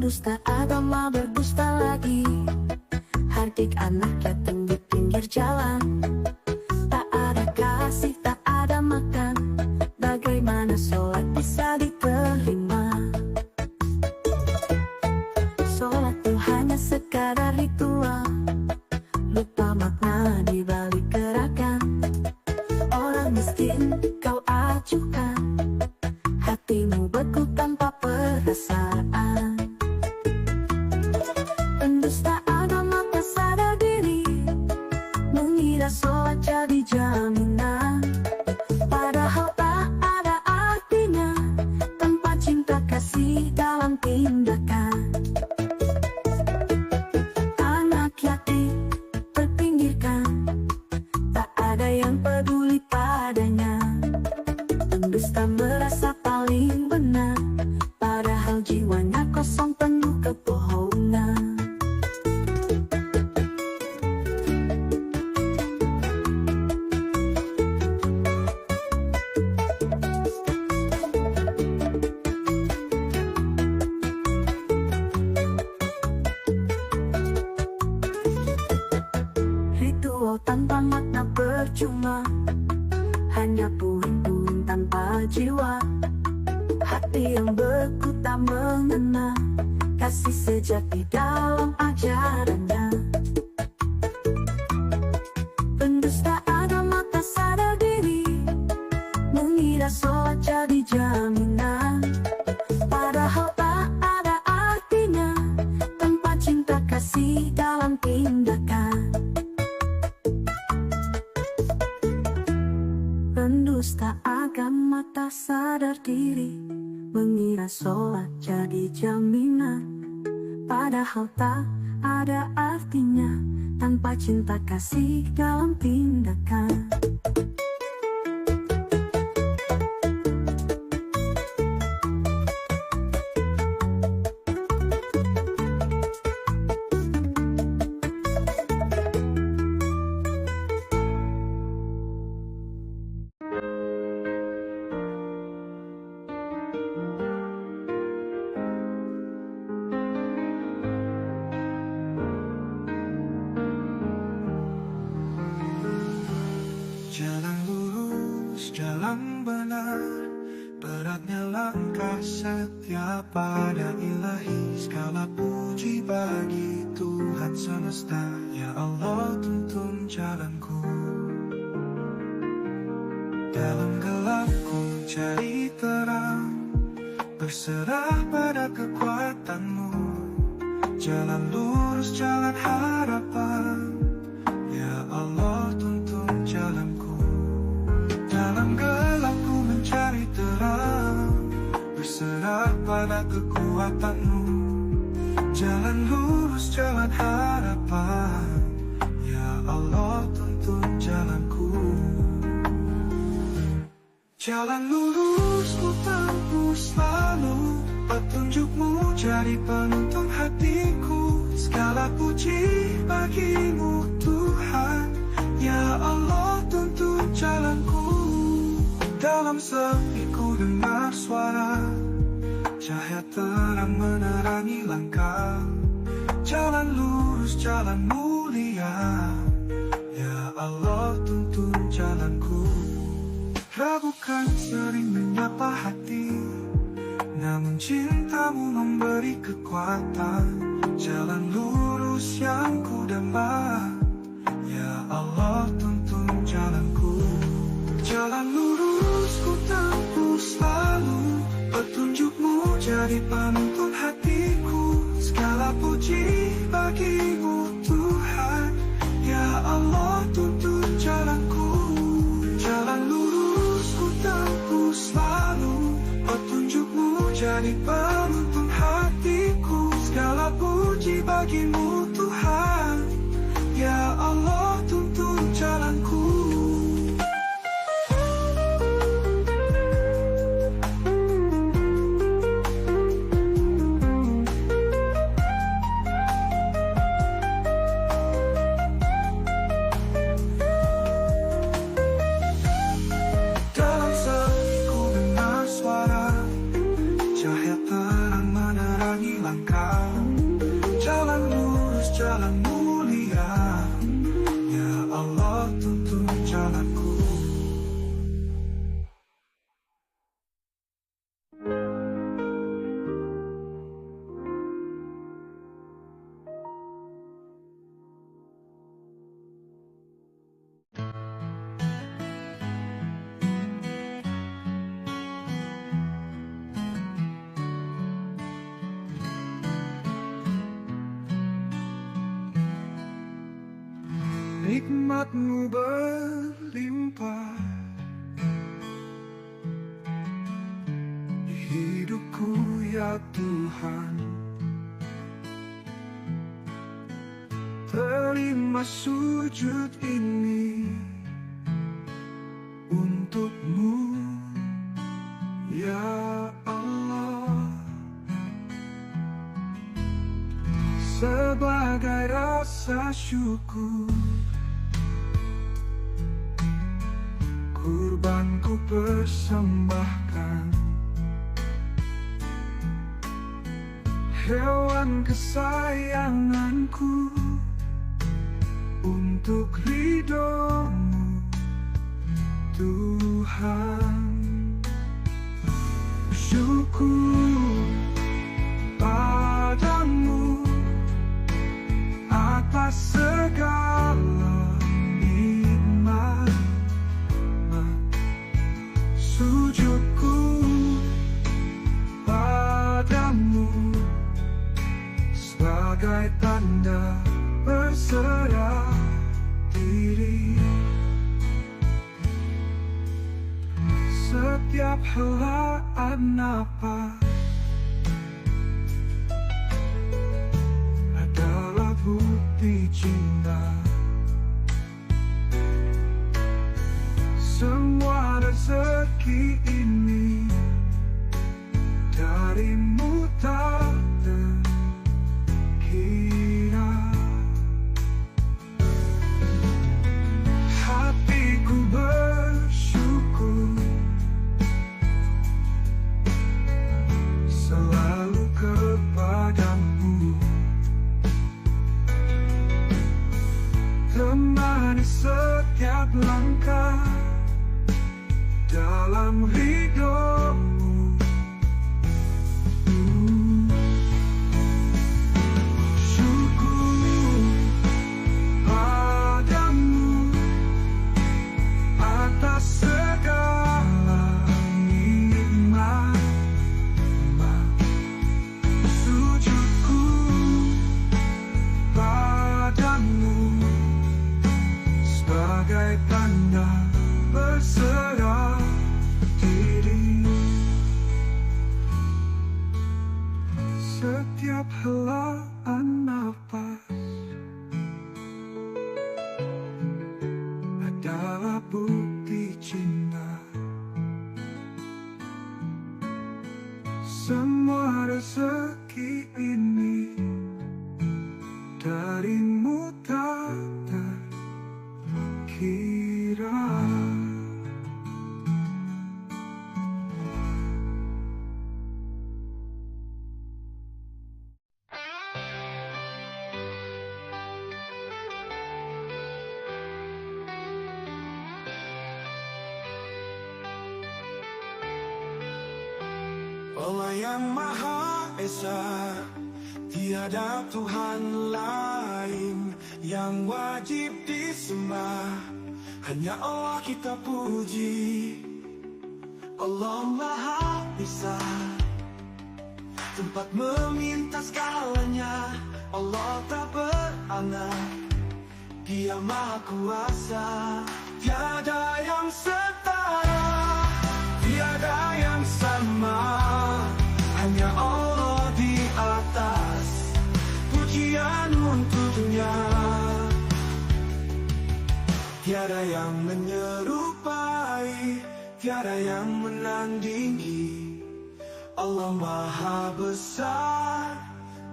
Pendusta agama berdusta lagi, hardik anak yatim di pinggir jalan. Tak ada kasih, tak ada makan, bagaimana sholat bisa diterima? Sholat itu hanya sekadar ritual, lupa makna di balik gerakan. Orang miskin kau acuhkan, hatimu beku tanpa perasaan. Pendusta agama tak sadar diri, mengira sholat jadi jaminan, padahal tak ada artinya tanpa cinta kasih dalam tindakan. Anak yatim terpinggirkan, tak ada yang peduli padanya. Pendusta merasa paling benar, padahal jiwanya kosong penuh kebohongan. Ritual tanpa makna percuma, hanya puing-puing tanpa jiwa. Hati yang beku tak mengenal kasih sejati dalam ajarannya. Pendusta agama tak sadar diri, mengira sholat jadi jaminan, padahal tak ada artinya tanpa cinta kasih dalam tindakan. Pendusta agama tak sadar diri, mengira sholat jadi jaminan, padahal tak ada artinya tanpa cinta kasih dalam tindakan. Jalan lurus, jalan benar, beratnya langkah setia pada ilahi. Segala puji bagi Tuhan semesta, ya Allah tuntun jalanku. Dalam gelapku mencari terang, berserah pada kekuatanmu. Jalan lurus, jalan harapan, ya Allah tuntun jalanku. Dalam gelapku mencari terang, berserah pada kekuatanmu. Jalan lurus, jalan harapan, ya Allah tuntun jalanku. Jalan lurus ku tempuh selalu, petunjukmu jadi penuntun hatiku. Segala puji bagimu Tuhan, ya Allah tuntun jalanku. Dalam sepi ku dengar suara, cahaya terang menerangi langkah. Jalan lurus, jalan mulia, ya Allah tuntun jalanku. Ragukan sering menyapa hati, namun cintamu memberi kekuatan. Jalan lurus yang ku damba, ya Allah tuntun jalanku. Jalan lurus ku tempuh selalu, petunjukmu jadi penuntun hatiku. Segala puji bagimu Tuhan, ya Allah tuntun jalanku. Jalan lurus ku tempuh selalu, petunjukmu jadi penuntun hatiku. Segala puji bagimu Tuhan, ya Allah tuntun jalanku. Dalam sepi ku dengar suara, cahaya terang menerangi langkah. Jalan lurus, jalan mulia, ya Allah tuntun jalanku. Nikmat-Mu berlimpah di hidupku ya Tuhan. Terima sujud ini untuk-Mu ya Allah, sebagai rasa syukur. Kurban ku persembahkan, hewan kesayanganku, untuk ridho-Mu Tuhan. Syukur padamu atas segala nikmat. Sujudku padamu sebagai tanda berserah diri. Setiap helaan napas adalah bukti cinta. Semua rezeki ini dari-Mu tak terkira. Hatiku bersyukur selalu kepadamu, temani setiap langkah dalam ridho-Mu. Syukur padamu atas segala nikmat. Sujudku padamu sebagai tanda berserah diri. Setiap helaan napas adalah bukti cinta. Semua rezeki ini dari-Mu tak terkira. Allah yang Maha Esa, tiada Tuhan lain yang wajib disembah, hanya Allah kita puji. Allah Maha Esa, tempat meminta segalanya. Allah tak beranak, Dia Maha Kuasa, tiada yang setara, tiada yang sama, hanya Allah di atas, pujian untuknya. Tiada yang menyerupai, tiada yang menandingi. Allah Maha Besar,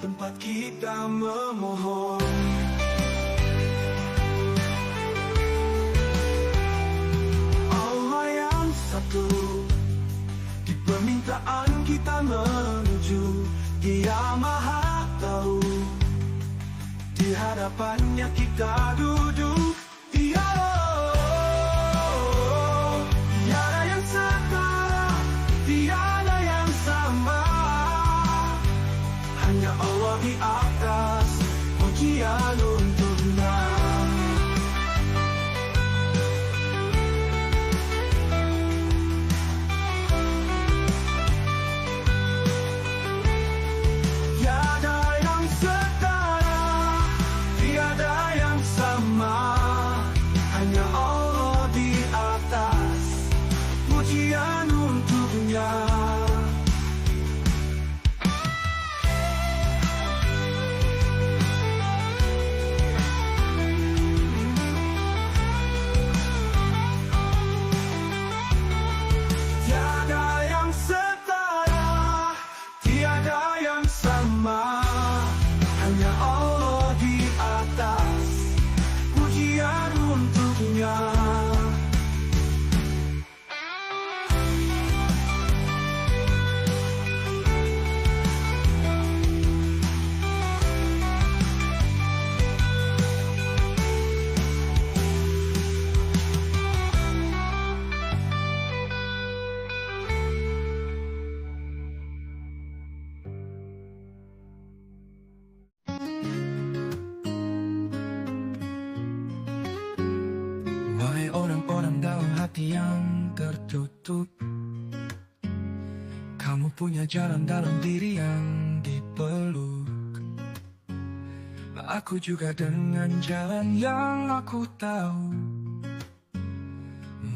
tempat kita memohon. Allah yang satu, di permintaan kita menuju. Dia Maha hadapannya kita duduk dialog. Tiada yang setara, tiada yang sama, hanya Allah di atas, pujian untuknya. Tiada yang setara, tiada yang sama, hanya Allah di atas, pujian untuknya. Tiada yang setara, tiada yang sama, hanya Allah di atas, pujian untuknya. Wahai orang-orang dalam hati yang tertutup, kamu punya jalan dalam diri yang dipeluk. Aku juga dengan jalan yang aku tahu.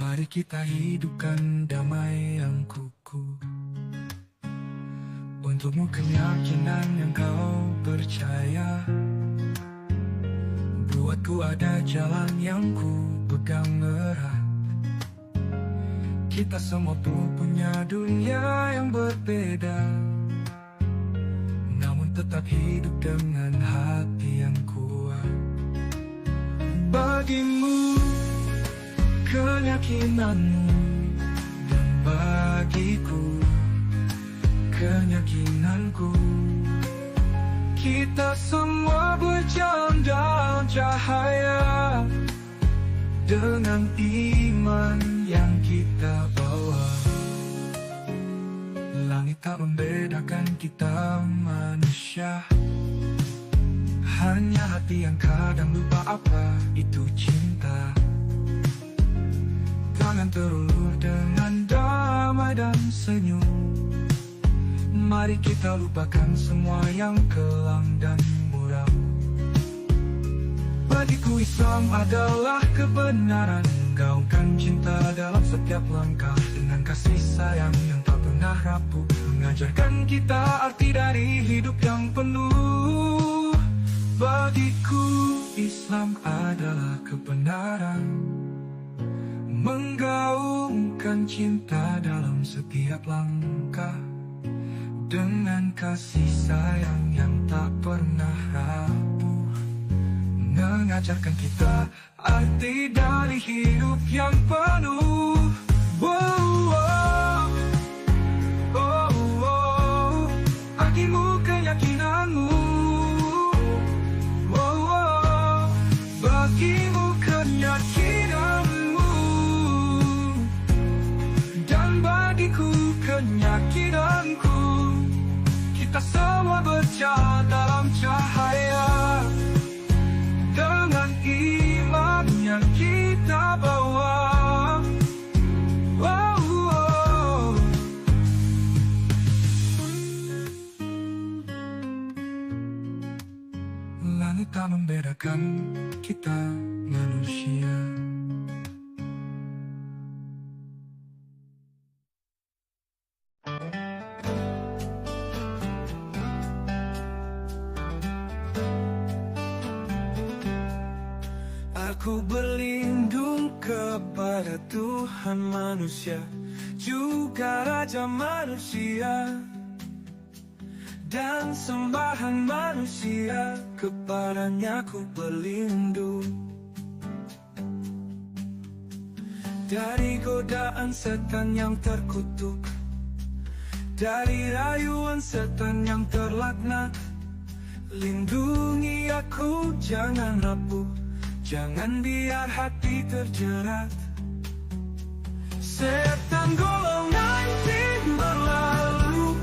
Mari kita hidupkan damai yang kukuh. Untukmu keyakinan yang kau percaya, buatku ada jalan yang ku pegang erat. Kita semua punya dunia yang berbeda, namun tetap hidup dengan hati yang kuat. Bagimu keyakinanmu, dan bagiku keyakinanku. Kita semua berjalan dalam cahaya, dengan iman yang kita bawa. Langit tak membedakan kita manusia, hanya hati yang kadang lupa apa itu cinta. Tangan terulur dengan damai dan senyum. Mari kita lupakan semua yang kelam dan muram. Bagiku Islam adalah kebenaran, gaungkan cinta dalam setiap langkah, dengan kasih sayang yang tak pernah rapuh, mengajarkan kita arti dari hidup yang penuh. Bagiku Islam adalah kebenaran, menggaungkan cinta dalam setiap langkah, dengan kasih sayang yang tak pernah rapuh, mengajarkan kita arti dari hidup yang penuh. Wow, wow, oh, oh, artimu keyakinanmu. Wow, wow, bagimu keyakinanmu, dan bagiku keyakinanku. Kita semua berjalan dalam cahaya, dengan iman yang kita bawa. Oh, oh. Langit tak membedakan kita manusia. Aku berlindung kepada Tuhan manusia, juga Raja manusia, dan sembahan manusia. Kepadanya ku berlindung dari godaan setan yang terkutuk, dari rayuan setan yang terlaknat. Lindungi aku, jangan rapuh, jangan biar hati terjerat. Setan golongan jin berlalu,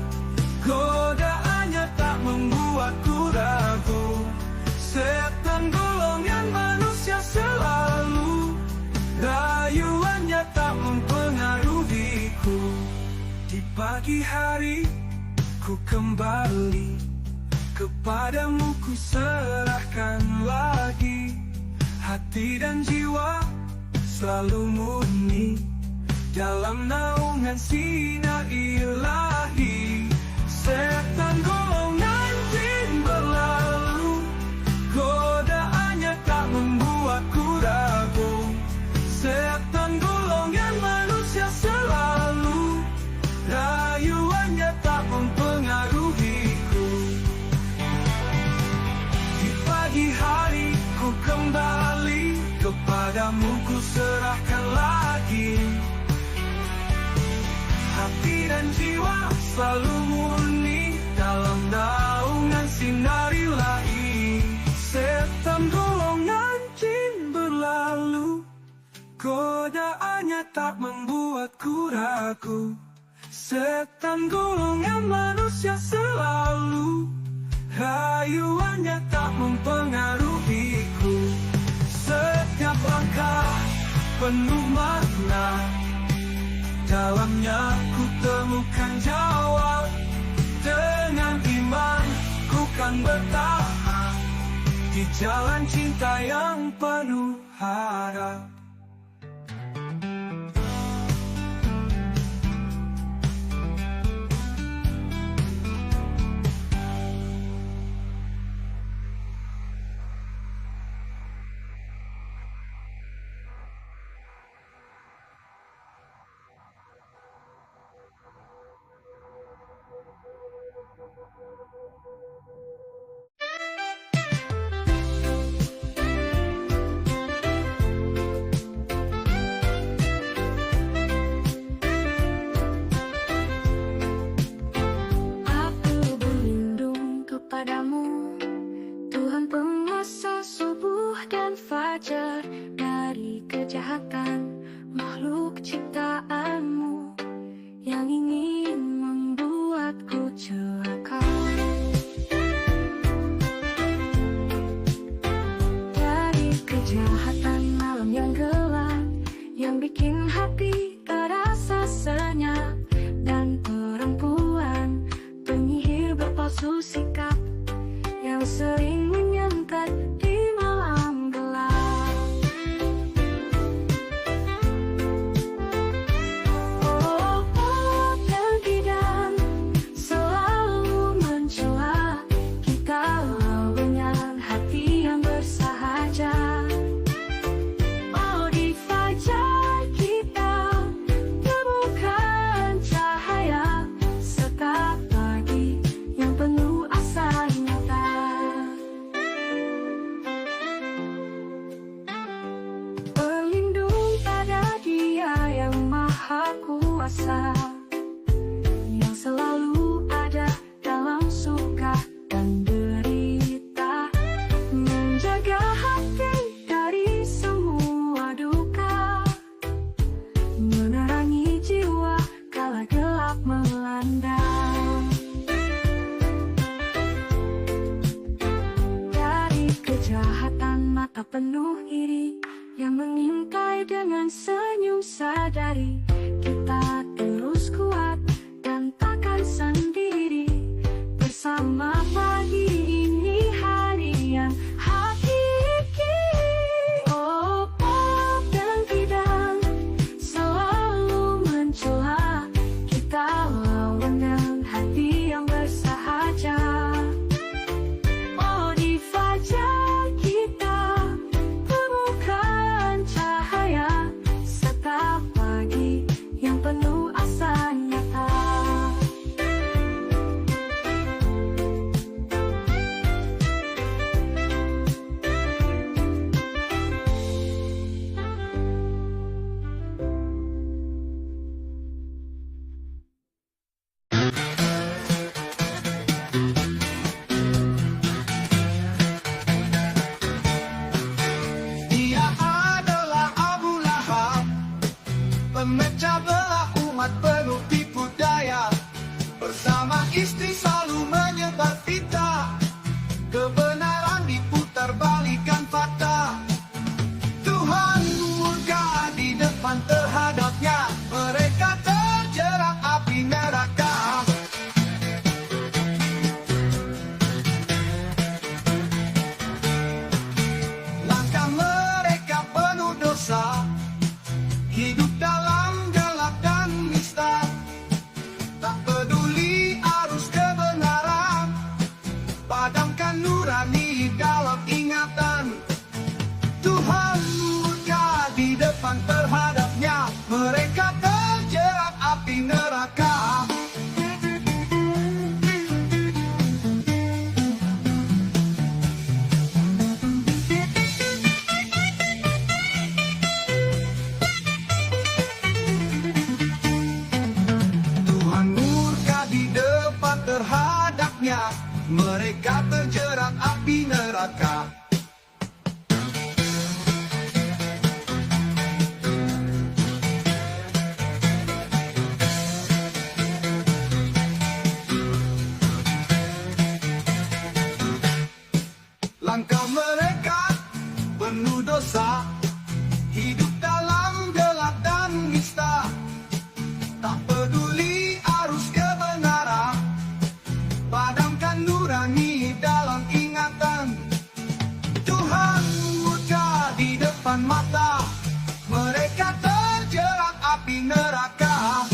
godaannya tak membuatku ragu. Setan golongan manusia selalu, rayuannya tak mempengaruhiku. Di pagi hari ku kembali, kepadamu ku serahkan lagi. Hati dan jiwa selalu murni dalam naungan sinar ilahi. Setan golongan jin berlalu, godaannya tak membuatku ragu. Setan golongan manusia selalu, rayuannya tak mempengaruhiku. Di pagi hari ku kembali, kepadamu ku serahkan lagi. Hati dan jiwa selalu murni dalam naungan sinar ilahi. Setan golongan jin berlalu, godaannya tak membuatku ragu. Setan golongan manusia selalu, rayuannya tak mempengaruhiku. Setiap langkah penuh makna, dalamnya ku temukan jawab. Dengan iman ku kan bertahan di jalan cinta yang penuh harap. Aku berlindung kepadamu, Tuhan penguasa subuh dan fajar, dari kejahatan makhluk ciptaanmu yang ingin membuatku celaka. Dari kejahatan malam yang gelap, yang bikin hati terasa senyap, dan perempuan penyihir berpalsu sikap yang sering menyengat di malam gelap. Oh, dan tidak selalu mencela kita dengan hati yang bersahaja. Oh, di fajar kita temukan cahaya, serta pagi yang penuh asa nyata. Berlindung pada Dia yang Maha Kuasa, yang selalu ada dalam suka dan derita, menjaga hati dari semua duka, menerangi jiwa kala gelap melanda. Dari kejahatan mata penuh iri yang mengintai dengan senyum sadari, kita terus kuat dan takkan sendiri. Bersama pagi ini hari yang hakiki. Oh, dan tidak selalu mencela kita lawan dengan hati yang bersahaja. Oh, di fajar kita temukan cahaya, serta pagi yang penuh asa nyata. nurani dalam ingatan. Tuhan murka di depan terhadapnya, mereka terjerat api neraka. Tuhan murka di depan terhadapnya, mereka terjerat api neraka. Langkah mereka penuh dosa, hidup dalam gelap dan nista, tak peduli arus kebenaran, padamkan nurani dalam ingatan. Tuhan murka di depan mata, mereka terjerat api neraka.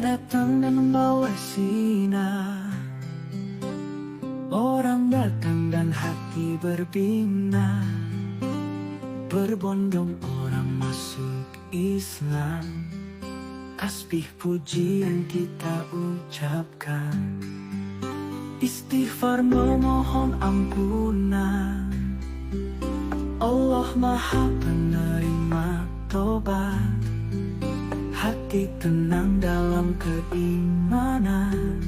Datang dan membawa sinar, orang datang dan hati berbinar, berbondong orang masuk Islam. Tasbih pujian kita ucapkan, istighfar memohon ampunan. Allah Maha penerima tobat, hati tenang dalam keimanan,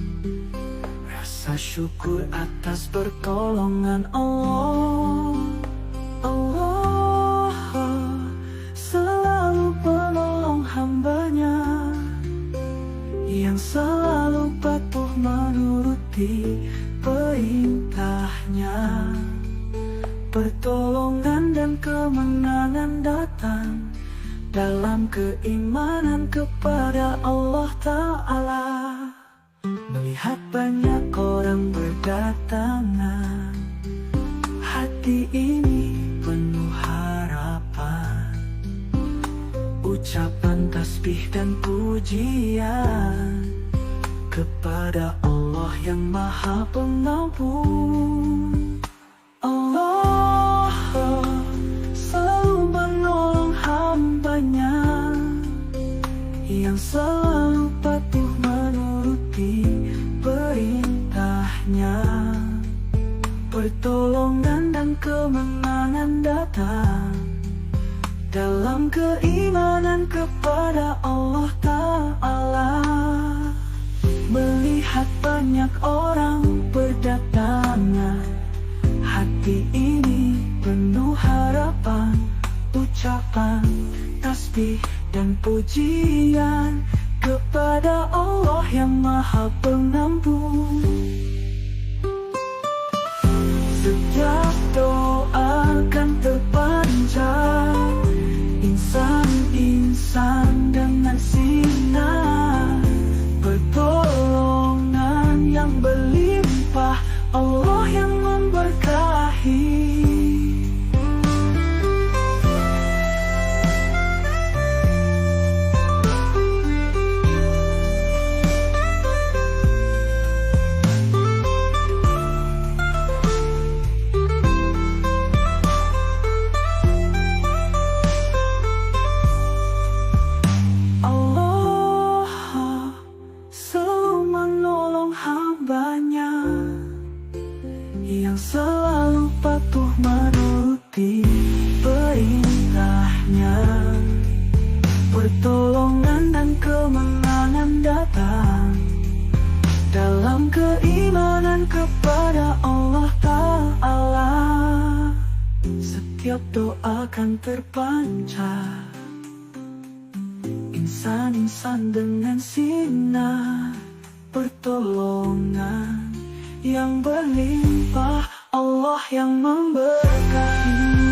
rasa syukur atas pertolongan Allah. Allah selalu penolong hambanya, yang selalu patuh menuruti perintahnya. Pertolongan dan kemenangan datang dalam keimanan kepada Allah Ta'ala. Melihat banyak orang berdatangan, hati ini penuh harapan. Ucapan tasbih dan pujian kepada Allah yang Maha Pengampun. Allah selalu menolong hambanya, yang selalu patuh menuruti perintahnya. Pertolongan dan kemenangan datang dalam keimanan kepada Allah Ta'ala. Melihat banyak orang berdatangan, hati ini penuh harapan. Ucapan tasbih dan pujian kepada Allah yang Maha Pengampun. Setiap doa akan terpanjang, insan-insan dengan sinar, pertolongan yang berlimpah, Allah yang memberkahi. Mohon kepada Allah Ta'ala, setiap doa akan terpancar. Insan-insan dengan sinar pertolongan yang berlimpah, Allah yang memberkati.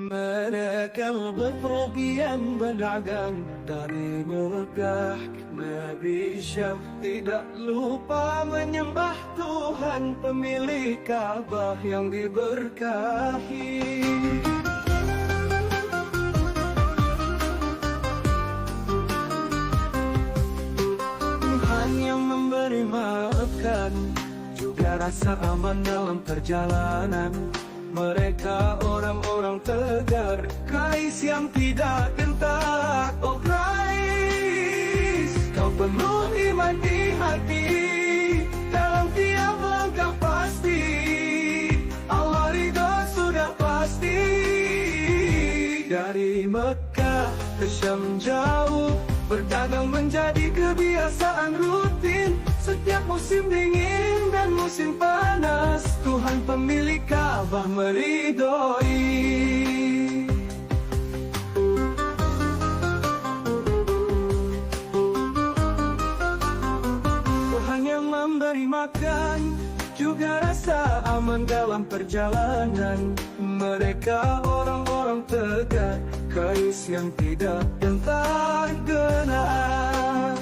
Mereka berpergian berdagang dari Mekah ke Nabi Syaf, tidak lupa menyembah Tuhan pemilik Ka'bah yang diberkahi. Tuhan yang memberi maafkan, juga rasa aman dalam perjalanan. Mereka orang-orang tegar, Qais yang tidak gentar. Oh Qais, kau penuh iman di hati, dalam tiap langkah pasti Allah ridho sudah pasti. Dari Mekah ke Syam jauh, berdagang menjadi kebiasaan rutin. Setiap musim dingin dan musim panas, Tuhan pemilik Ka'bah meridhoi. Tuhan yang memberi makan, juga rasa aman dalam perjalanan. Mereka orang-orang tegar, Qais yang tidak gentar gentar.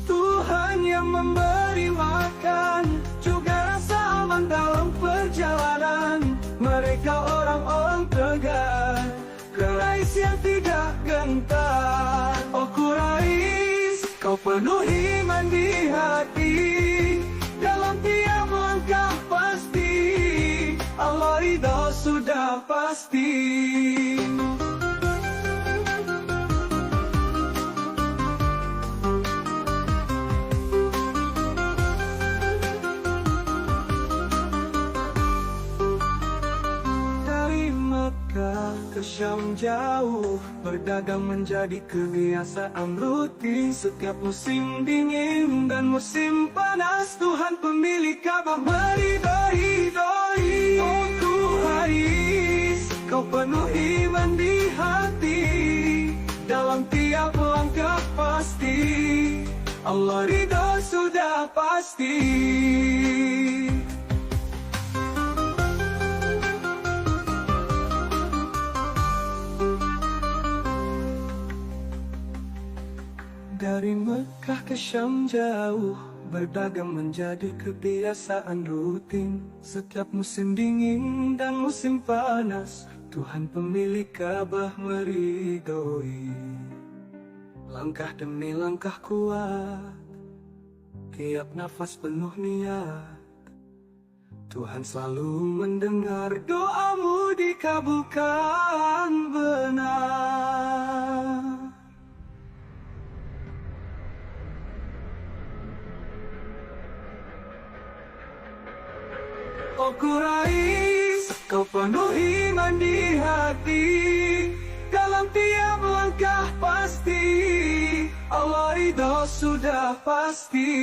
Tuhan yang memberi makan, juga rasa aman dalam perjalanan. Mereka orang-orang tegar, Qais yang tidak gentar. Oh Qais, kau penuh iman di hati, dalam tiap langkah pasti Allah ridho sudah pasti. Ke Syam jauh, berdagang menjadi kebiasaan rutin. Setiap musim dingin dan musim panas, Tuhan pemilik Ka'bah meridhoi. Oh Qais, kau penuh iman di hati, dalam tiap langkah pasti Allah ridho sudah pasti. Dari Mekah ke Syam jauh, berdagang menjadi kebiasaan rutin. Setiap musim dingin dan musim panas, Tuhan pemilik Ka'bah meridhoi. Langkah demi langkah kuat, tiap nafas penuh niat. Tuhan selalu mendengar doamu, dikabulkan benar. Oh Qais, kau penuh iman di hati, dalam tiap langkah pasti Allah ridho sudah pasti.